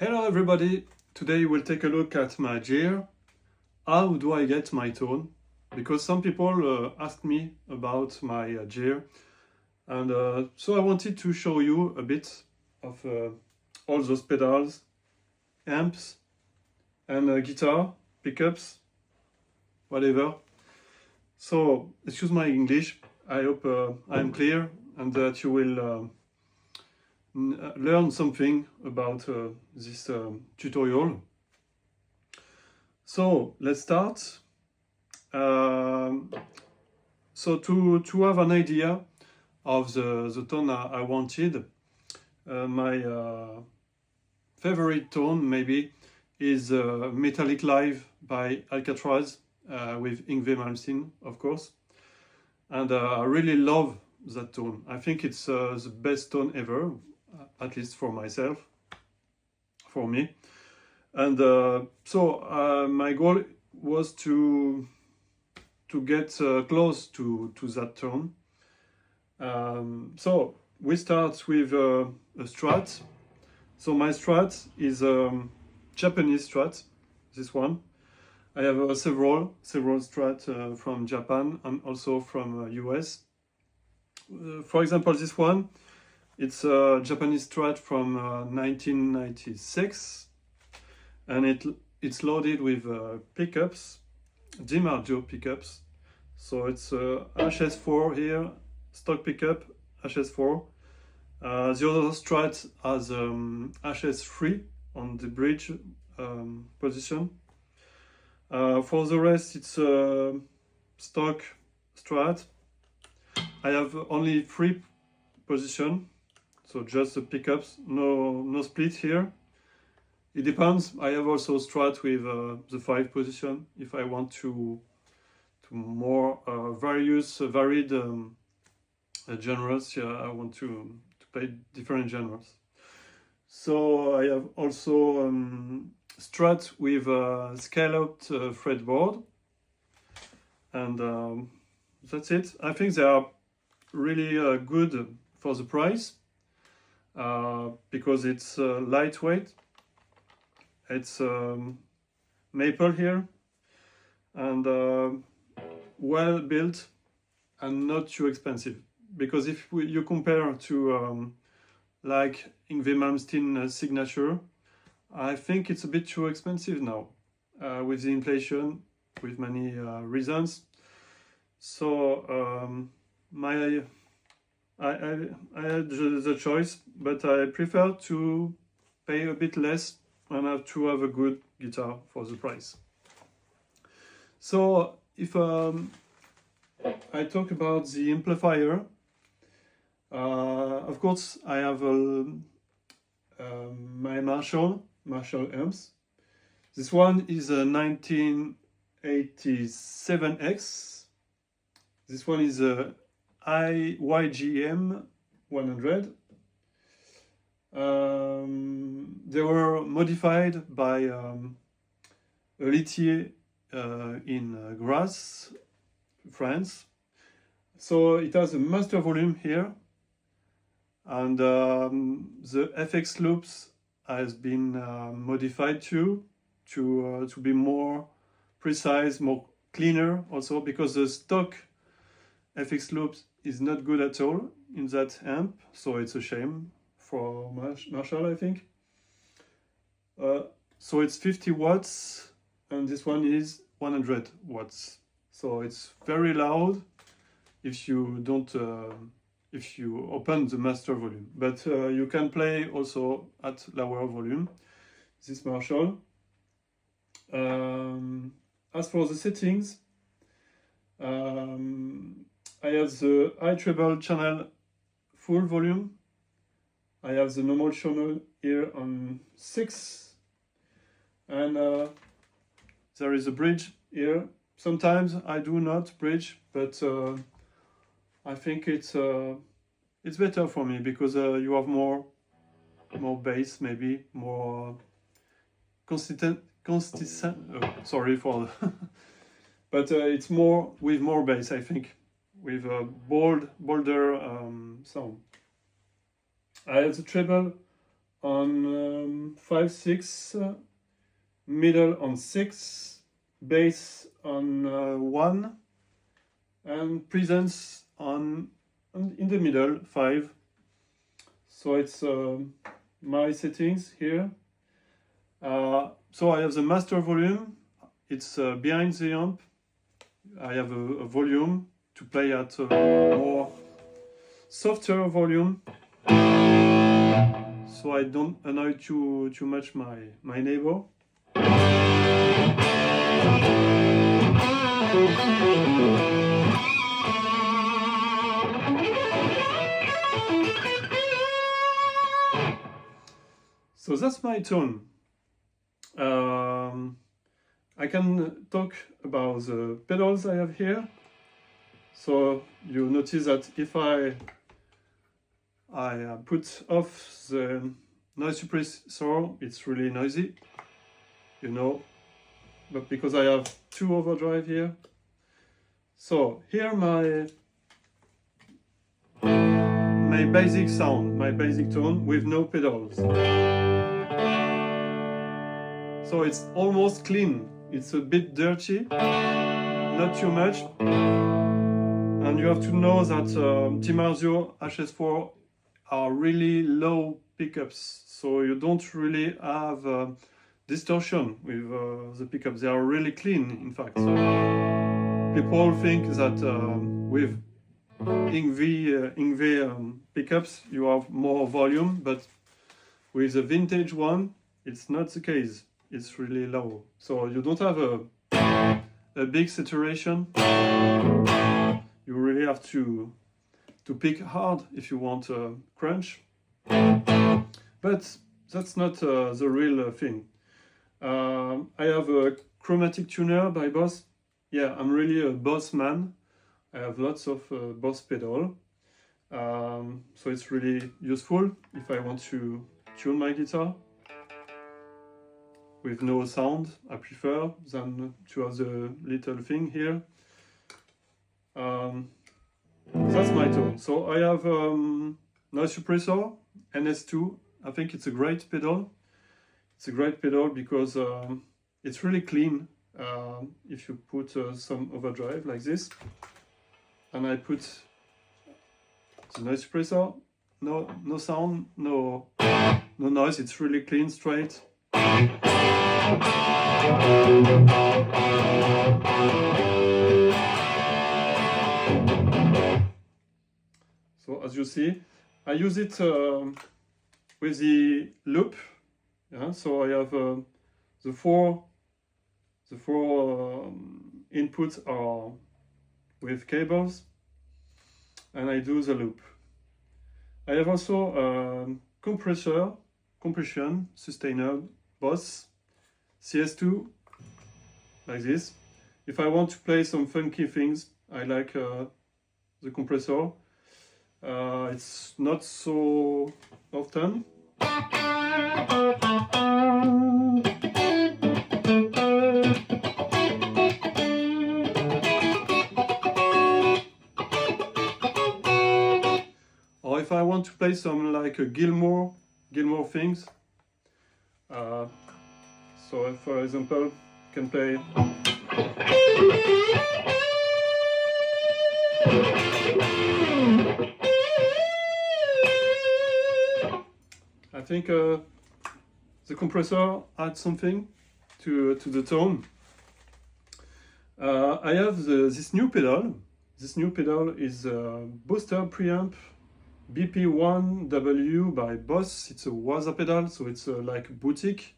Hello everybody, today we'll take a look at my gear. How do I get my tone? Because some people asked me about my gear, and so I wanted to show you a bit of all those pedals, amps, and guitar, pickups, whatever. So, excuse my English, I hope I'm clear and that you will learn something about this tutorial. So let's start. So to have an idea of the tone I wanted, my favorite tone maybe is Metallic Live by Alcatraz with Yngwie Malmsteen, of course. And I really love that tone. I think it's the best tone ever, at least for myself, for me. And so my goal was to get close to that tone. So we start with a Strat. So my Strat is Japanese Strat, this one. I have several Strat from Japan and also from US. For example, this one, it's a Japanese Strat from 1996, and it's loaded with pickups, DiMaggio pickups. So it's HS4 here, stock pickup, HS4. The other Strat has HS3 on the bridge position. For the rest, it's stock Strat. I have only 3 position, so just the pickups, no split here. It depends. I have also Strat with the 5 position if I want to more varied genres. Yeah, I want to play different genres. So I have also Strat with scalloped fretboard, and that's it. I think they are really good for the price because it's lightweight. It's maple here and well built and not too expensive. Because if you compare to like Yngwie Malmsteen signature, I think it's a bit too expensive now with the inflation, with many reasons. So I had the choice, but I prefer to pay a bit less and have to have a good guitar for the price. So if I talk about the amplifier, of course I have my Marshall amps. This one is a 1987X. This one is a YGM 100. They were modified by a luthier in Grasse, France. So it has a master volume here, and the FX loops has been modified too to be more precise, more cleaner also, because the stock FX loops is not good at all in that amp, so it's a shame for Marshall, I think. So it's 50 watts and this one is 100 watts. So it's very loud if you don't if you open the master volume, but you can play also at lower volume, this Marshall. As for the settings, I have the high treble channel full volume. I have the normal channel here on 6, and there is a bridge here. Sometimes I do not bridge, but I think it's better for me because you have more bass, maybe more consistent. Sorry for the but it's more with more bass, I think, with a bolder sound. I have the treble on 5, 6, middle on 6, bass on 1, and presence on in the middle 5. So it's my settings here. So I have the master volume. It's behind the amp. I have a volume to play at a more softer volume, so I don't annoy too much my neighbor. So that's my tone. I can talk about the pedals I have here. So you notice that if I put off the noise suppressor, it's really noisy, you know, but because I have 2 overdrive here. So here my basic sound, my basic tone with no pedals. So it's almost clean. It's a bit dirty, not too much. And you have to know that DiMarzio HS4 are really low pickups, so you don't really have distortion with the pickups. They are really clean, in fact. So people think that with Ingve pickups you have more volume, but with the vintage one, it's not the case. It's really low, so you don't have a big saturation. You really have to pick hard if you want crunch, but that's not the real thing. I have a chromatic tuner by Boss. Yeah, I'm really a Boss man. I have lots of Boss pedal, so it's really useful if I want to tune my guitar. With no sound, I prefer than to have the little thing here. That's my tone. So I have noise suppressor, NS2. I think it's a great pedal. It's a great pedal because it's really clean. If you put some overdrive like this, and I put the noise suppressor, no sound, no noise. It's really clean, straight. So as you see, I use it with the loop. Yeah, so I have the four inputs are with cables, and I do the loop. I have also compression sustainer Boss CS2 like this. If I want to play some funky things, I like the compressor. It's not so often. Or if I want to play some like a Gilmour things. So if, for example, can play I think the compressor adds something to the tone. I have this new pedal. This new pedal is a Booster Preamp BP1W by Boss. It's a Waza pedal, so it's like boutique.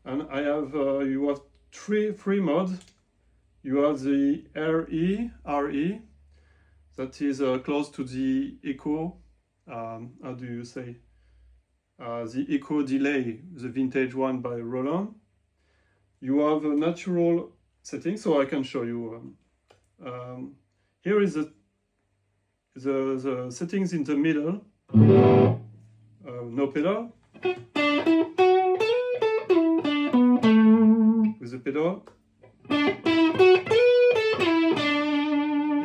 And I have you have three modes. You have the RE, that is close to the echo. How do you say? The echo delay, the vintage one by Roland. You have a natural setting, so I can show you. Here is the settings in the middle. No pedal. With the pedal.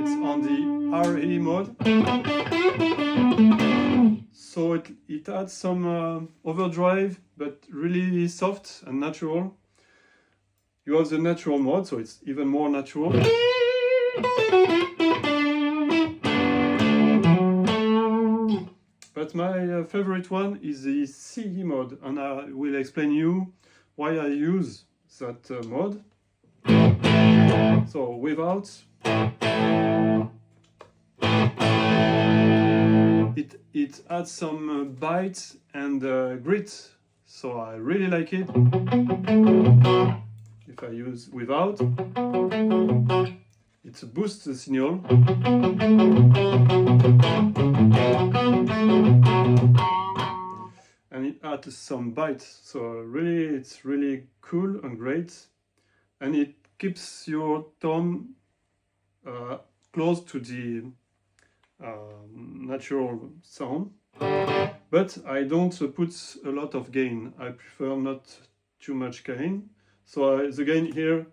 It's on the RE mode. So it it adds some overdrive, but really soft and natural. You have the natural mode, so it's even more natural. But my favorite one is the CE mode, and I will explain you why I use that mode. So without, it adds some bite and grit, so I really like it. If I use without, it boosts the signal. And it adds some bite, so really it's really cool and great. And it keeps your tone close to the natural sound. But I don't put a lot of gain. I prefer not too much gain. So the gain here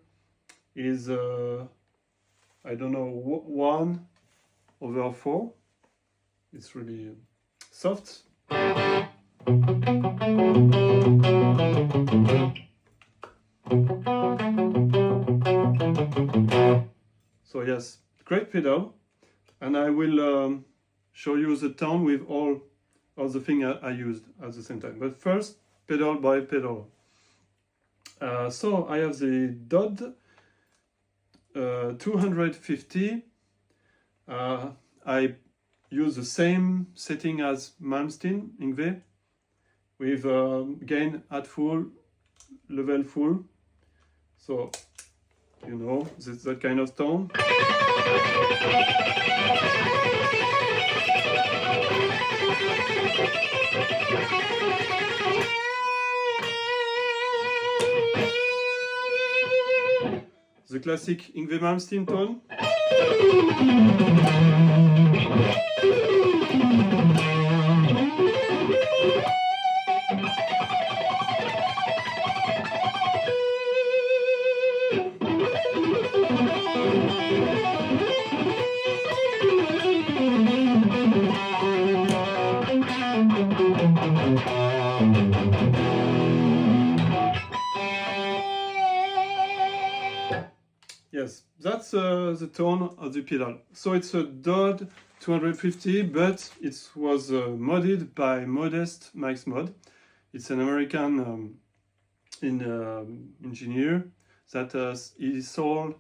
is, I don't know, 1/4. It's really soft. So yes, great pedal, and I will show you the tone with all of the things I used at the same time. But first, pedal by pedal. So I have the DOD 250. I use the same setting as Malmsteen Yngwie, with gain at full, level full. So, you know, that kind of tone. The classic Yngwie Malmsteen tone. Yes, that's the tone of the pedal. So it's a DOD 250, but it was modded by Modest Mike's Mod. It's an American engineer that he sells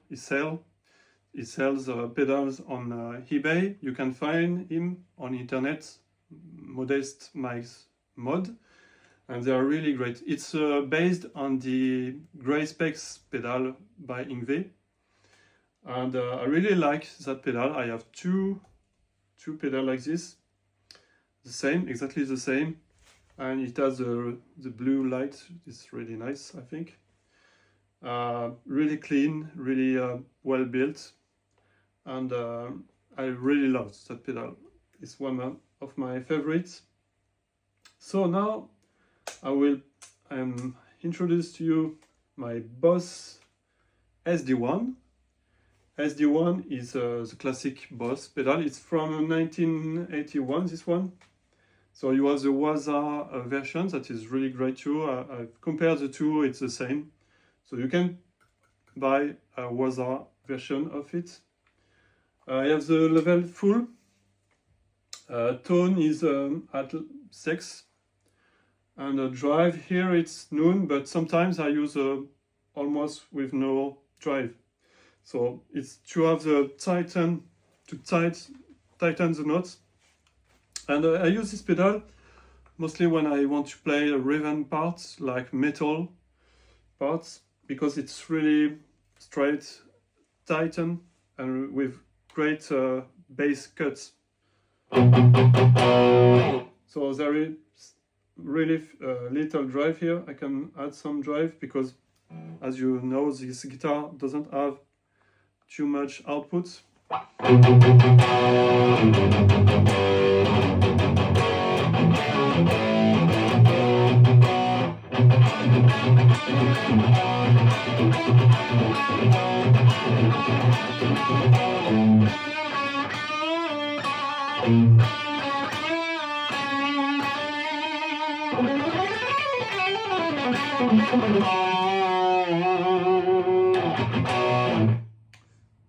pedals on eBay. You can find him on internet, Modest Mike's Mod, and they are really great. It's based on the Grey Specs pedal by Yngwie. And I really like that pedal. I have two pedals like this, the same, exactly the same, and it has the blue light. It's really nice, I think. Really clean, really well built, and I really love that pedal. It's one of my favorites. So now I am introduce to you my Boss SD1. SD1 is the classic Boss pedal. It's from 1981, this one. So you have the Waza version that is really great too. I've compared the two, it's the same. So you can buy a Waza version of it. I have the level full. Tone is at 6. And the drive here it's none, but sometimes I use almost with no drive. So it's to have the tighten the notes. And I use this pedal mostly when I want to play rhythm parts, like metal parts, because it's really straight, tighten, and with great bass cuts. So there is really little drive here. I can add some drive because, as you know, this guitar doesn't have too much output.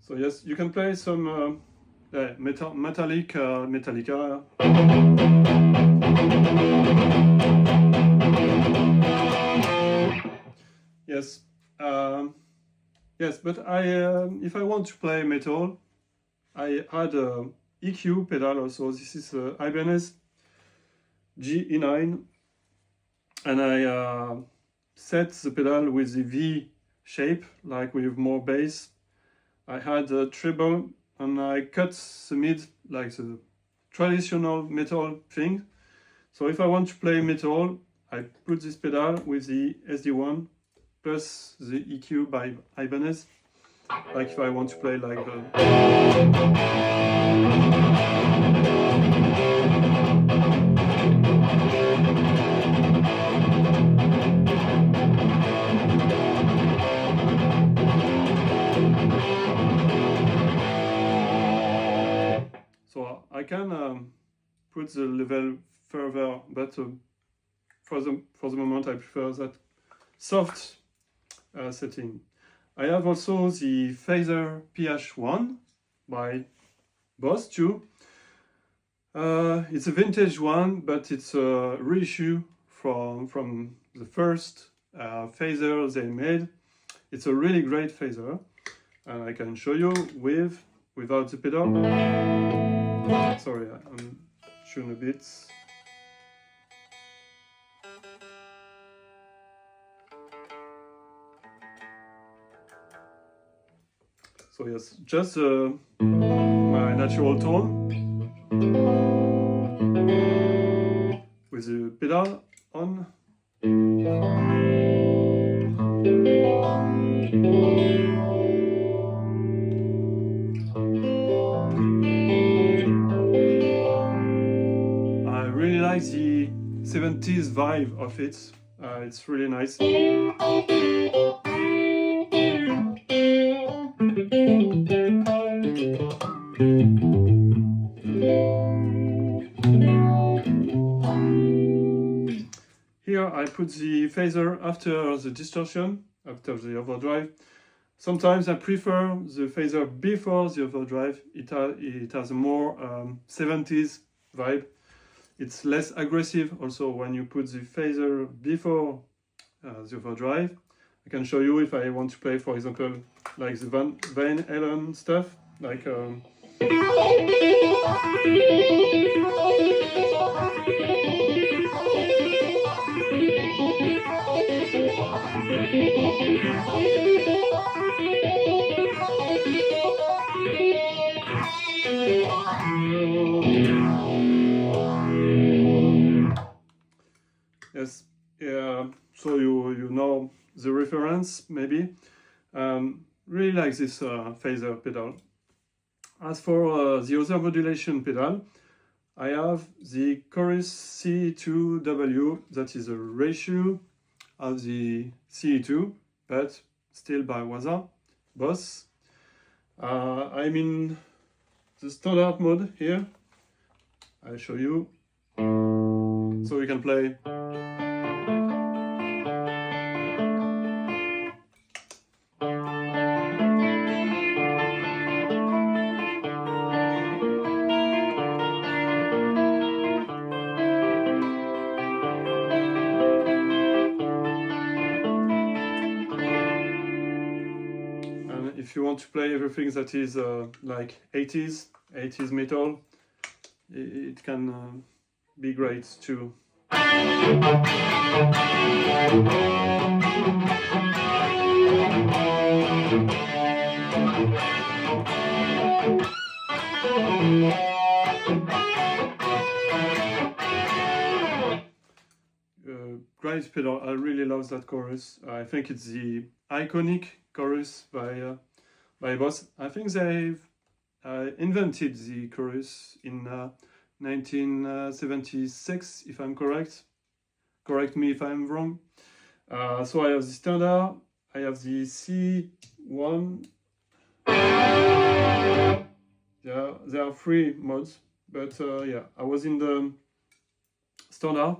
So yes, you can play some Metallica. Yes, yes, but if I want to play metal, I add a EQ pedal also. This is Ibanez GE9, and I set the pedal with the V shape, like with more bass. I had a treble, and I cut the mid like the traditional metal thing. So if I want to play metal, I put this pedal with the SD1 plus the EQ by Ibanez. Like if I want to play like so I can put the level further, but for the moment I prefer that soft setting. I have also the Phaser PH1 by Boss too. It's a vintage one, but it's a reissue from the first phaser they made. It's a really great phaser, and I can show you without the pedal. Sorry, I'm tuned a bit. So yes, just my natural tone with the pedal on. I really like the 70s vibe of it. It's really nice. Here I put the phaser after the distortion, after the overdrive. Sometimes I prefer the phaser before the overdrive. It has a more 70s vibe. It's less aggressive also when you put the phaser before the overdrive. I can show you if I want to play, for example, like the Van Halen stuff, like yes, yeah. So you know the reference maybe. Really like this phaser pedal. As for the other modulation pedal, I have the Chorus C2W. That is a ratio of the CE2, but still by Waza Boss. I'm in the standard mode here. I'll show you. So we can play. If you want to play everything that is like 80s metal, it can be great too. Great pedal, I really love that chorus. I think it's the iconic chorus by Boss. I think they've invented the chorus in 1976, if I'm correct. Correct me if I'm wrong. So I have the standard, I have the C1. Yeah, there are 3 modes, but yeah, I was in the standard.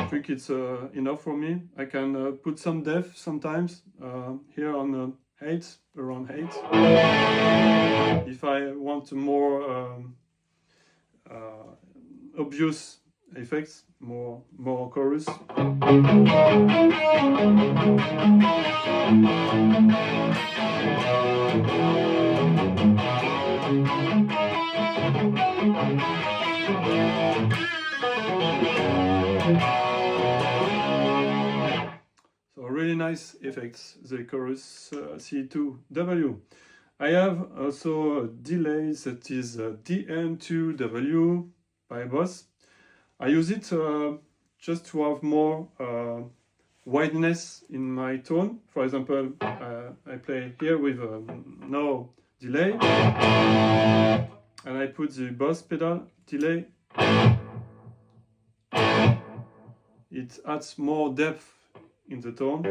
think it's enough for me. I can put some depth sometimes here on 8, around 8. If I want more obvious effects, more chorus. So really nice effects, the chorus C2W. I have also a delay that is DM2W by Boss. I use it just to have more wideness in my tone. For example, I play here with no delay, and I put the Boss pedal delay. It adds more depth in the tone.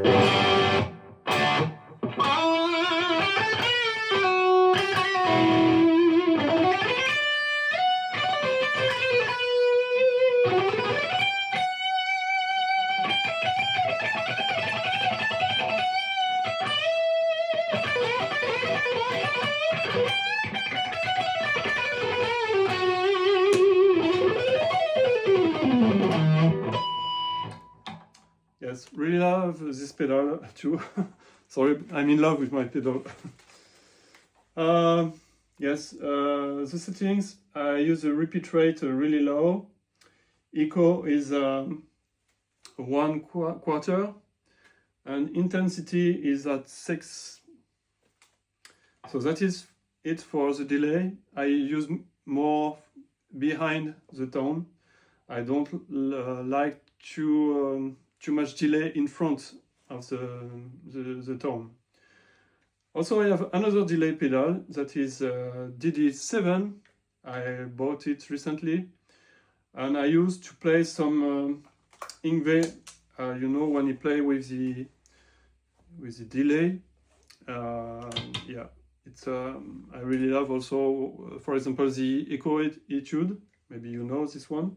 Yes, really love this pedal too. Sorry, I'm in love with my pedal. Yes, the settings, I use the repeat rate really low. Echo is 1/4, and intensity is at 6. So that is it for the delay. I use more behind the tone. I don't like too much delay in front of the tone. Also, I have another delay pedal that is DD7. I bought it recently, and I used to play some Ingve. You know, when you play with the delay. Yeah, it's I really love also, for example, the Echo Etude. Maybe you know this one.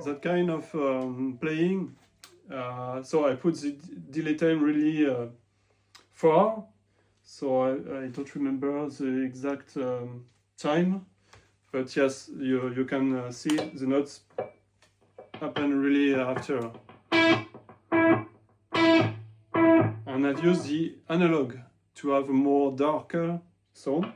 That kind of playing, so I put the delay time really far, so I don't remember the exact time, but yes, you can see the notes happen really after. And I've used the analog to have a more darker tone.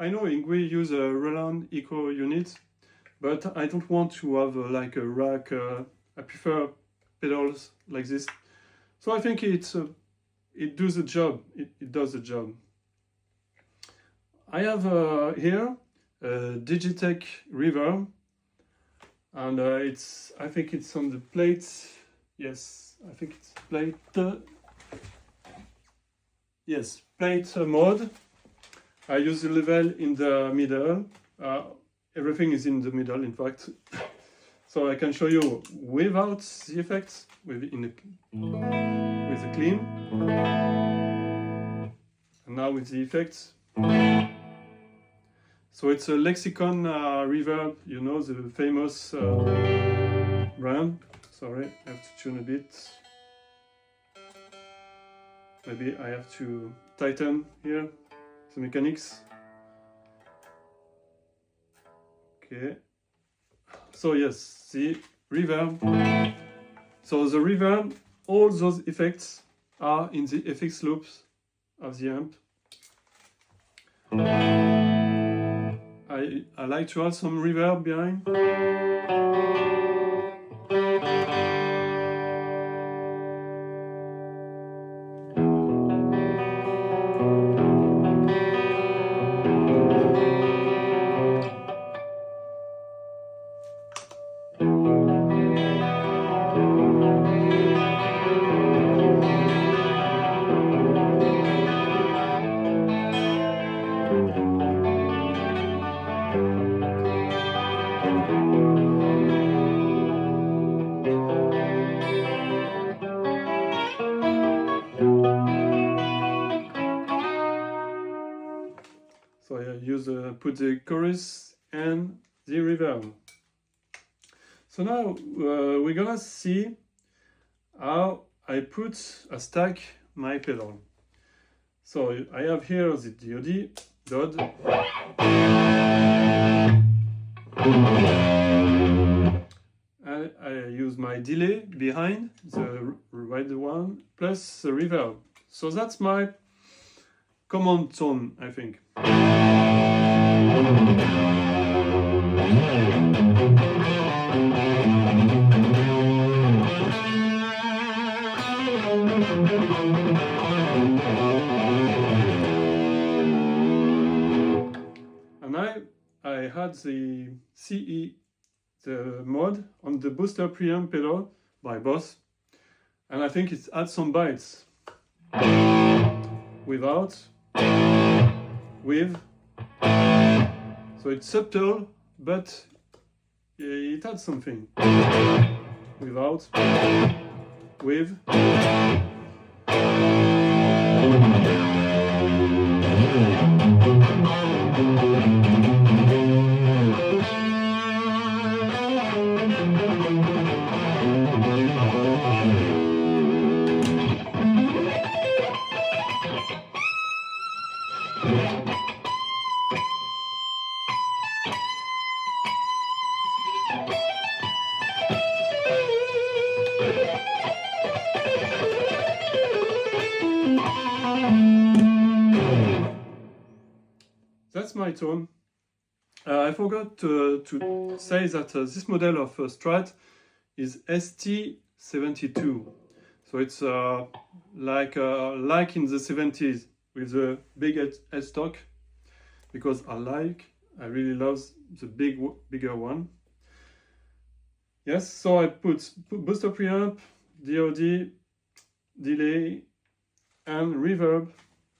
I know Ingwe use a Roland Echo unit, but I don't want to have like a rack. I prefer pedals like this. So I think it does the job. It does the job. I have here a Digitech reverb, and I think it's on the plate. Yes, I think it's plate. Yes, plate mode. I use the level in the middle. Everything is in the middle, in fact. So I can show you without the effects, with the clean, and now with the effects. So it's a Lexicon reverb, you know, the famous brand. Sorry, I have to tune a bit. Maybe I have to tighten here the mechanics. Okay. So yes, the reverb. So the reverb, all those effects are in the FX loops of the amp. I like to add some reverb behind. So I put the chorus and the reverb. So now we're gonna see how I stack my pedal. So I have here the DOD, and I use my delay behind the right one plus the reverb. So that's my common tone, I think. And I had the CE, the mod on the booster preamp pedal by Boss, and I think it adds some bites. Without, with, so it's subtle, but it adds something. Without, with. That's my tone. I forgot to say that this model of Strat is ST72. So it's like in the 70s with the big headstock, because I really love the bigger one. Yes, so I put booster preamp, DOD, delay, and reverb,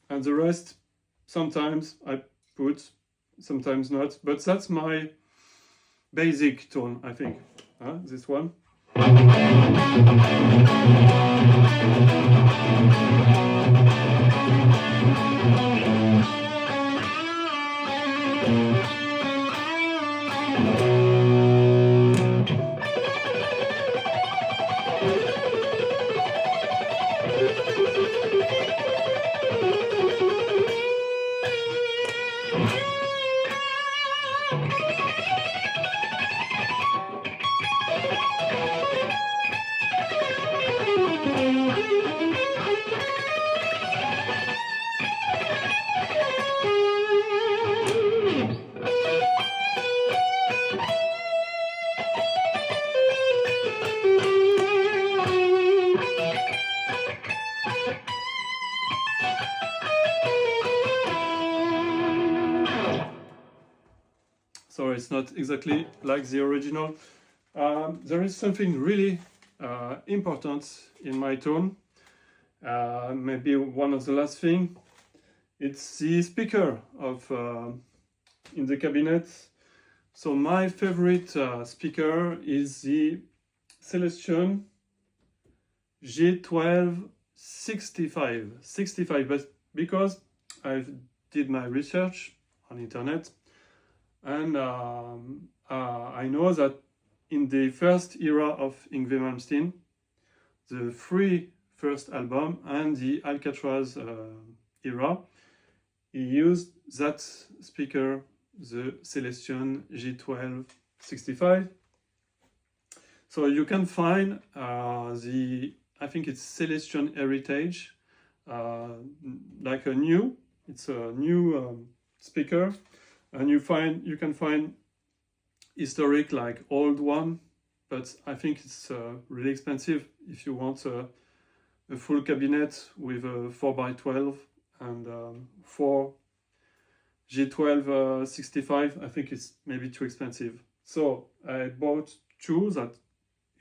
and the rest sometimes I put, sometimes not, but that's my basic tone, I think. This one. So it's not exactly like the original. There is something really important in my tone. Maybe one of the last thing. It's the speaker of in the cabinet. So my favorite speaker is the Celestion G1265, but because I did my research on internet, and I know that in the first era of Yngwie Malmsteen, the three first album and the Alcatraz era, he used that speaker, the Celestion G1265. So you can find I think it's Celestion Heritage, like it's a new speaker, and you can find historic, like old one, but I think it's really expensive if you want a full cabinet with a 4x12 and 4 G1265. I think it's maybe too expensive. So I bought two, that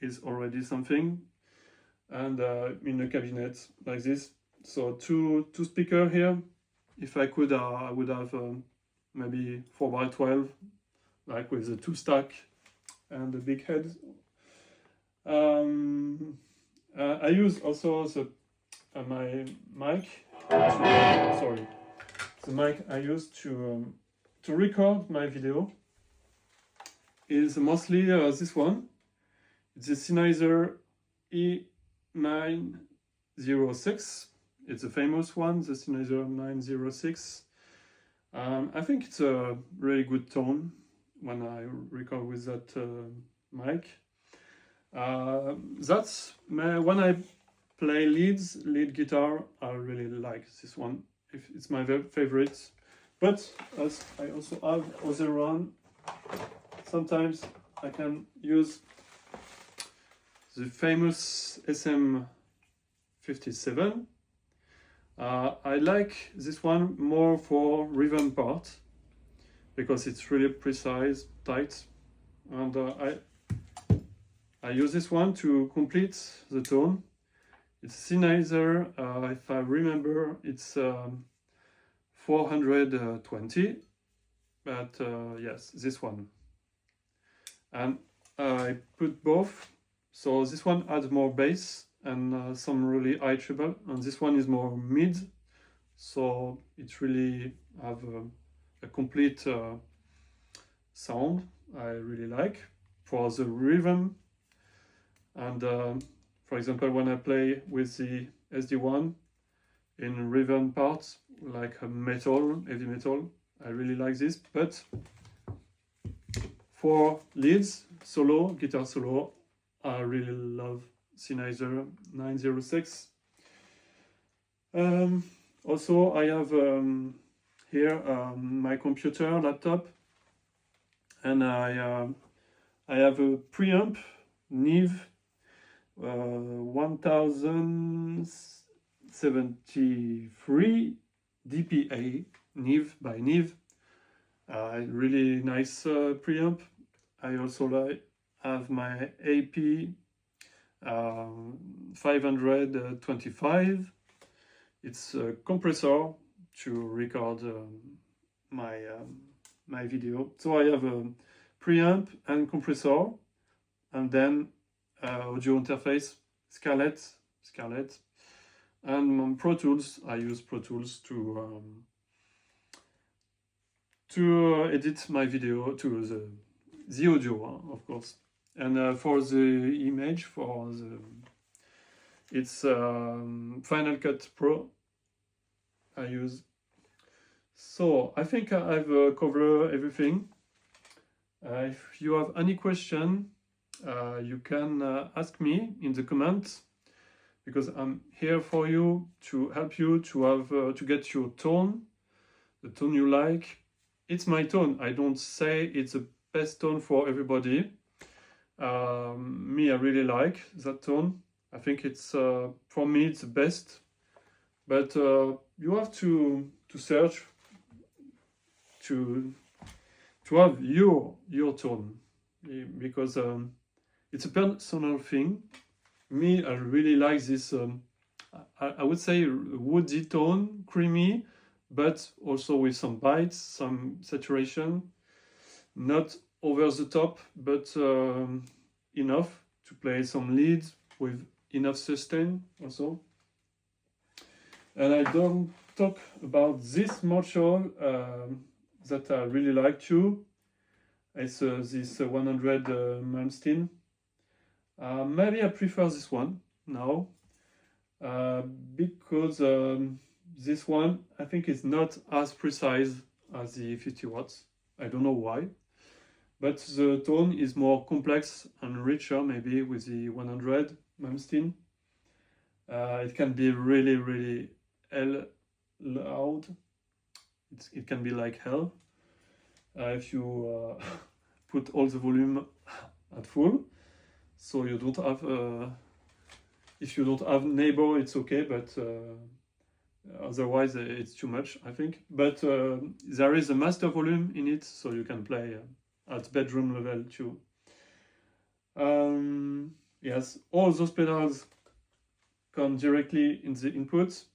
is already something, and in a cabinet like this. So two speaker here. If I could, I would have maybe 4x12, like with the 2 stack and the big head. I use also my mic. Sorry, the mic I use to record my video is mostly this one. It's a Sennheiser E906. It's a famous one, the Sennheiser 906. I think it's a really good tone when I record with that mic. That's when I play lead guitar, I really like this one. It's my favorite. But as I also have other one, sometimes I can use the famous SM57. I like this one more for reverb part because it's really precise, tight, and I use this one to complete the tone. It's Sennheiser, if I remember, it's 420, but yes, this one. And I put both, so this one adds more bass and some really high treble, and this one is more mid, so it really have a complete sound I really like for the rhythm. And for example, when I play with the SD1 in rhythm parts, like heavy metal, I really like this. But for leads, guitar solo, I really love Sennheiser 906. Also, I have here my computer laptop, and I have a preamp Neve 1073 DPA Neve by Neve. Really nice preamp. I also have my AP 525. It's a compressor to record my video. So I have a preamp and compressor, and then audio interface, Scarlett, and Pro Tools. I use Pro Tools to edit my video, to the audio, of course. And for the image, it's Final Cut Pro I use. So I think I've covered everything. If you have any question, you can ask me in the comments, because I'm here for you, to help you to have to get your tone, the tone you like. It's my tone. I don't say it's the best tone for everybody. Me, I really like that tone. I think it's for me it's the best. But you have to search to have your tone, because it's a personal thing. Me, I really like this, I would say woody tone, creamy, but also with some bites, some saturation, not over the top, but enough to play some leads with enough sustain also. And I don't talk about this Marshall that I really like too. It's this 100 Malmsteen. Maybe I prefer this one now. because this one I think is not as precise as the 50 watts. I don't know why, but the tone is more complex and richer maybe with the 100 Malmsteen. It can be really loud. It can be like hell if you put all the volume at full, so you don't have if you don't have neighbor, it's okay, but otherwise it's too much, I think. But there is a master volume in it, so you can play at bedroom level too. Yes, all those pedals come directly in the inputs.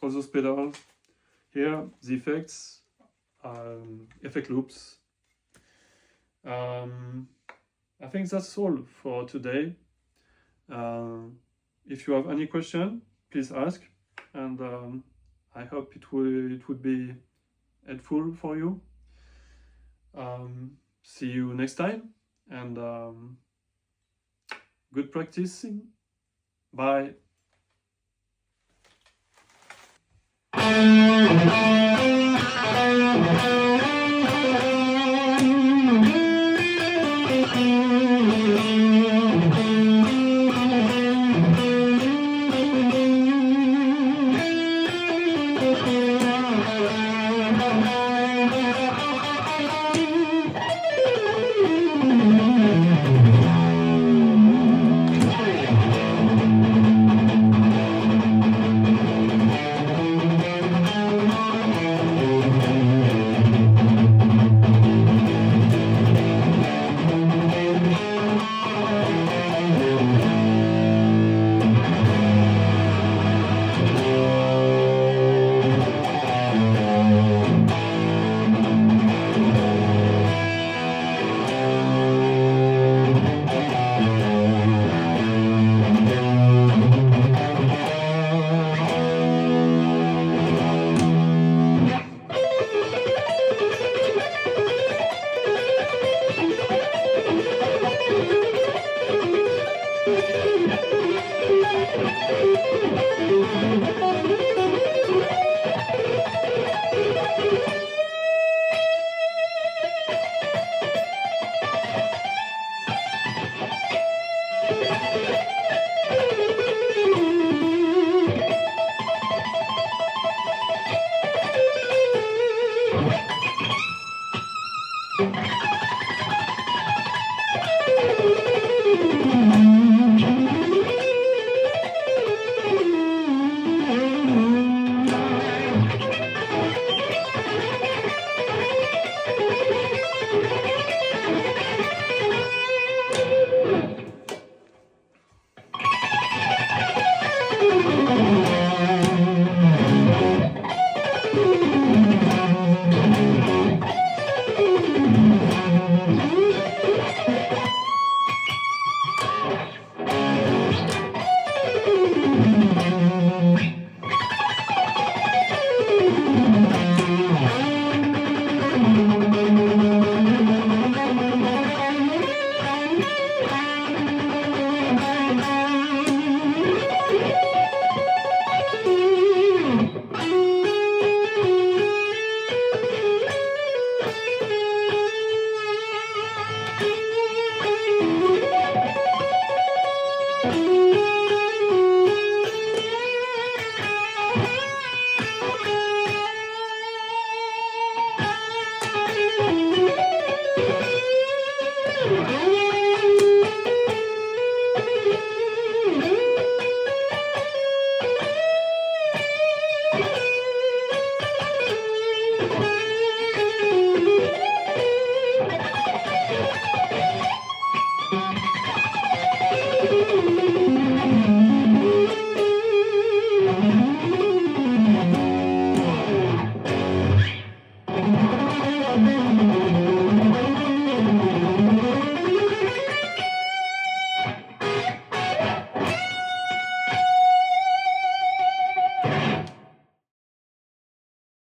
All those pedals here, the effects, effect loops. I think that's all for today. If you have any question, please ask, and I hope it would be helpful for you. See you next time, and good practicing. Bye.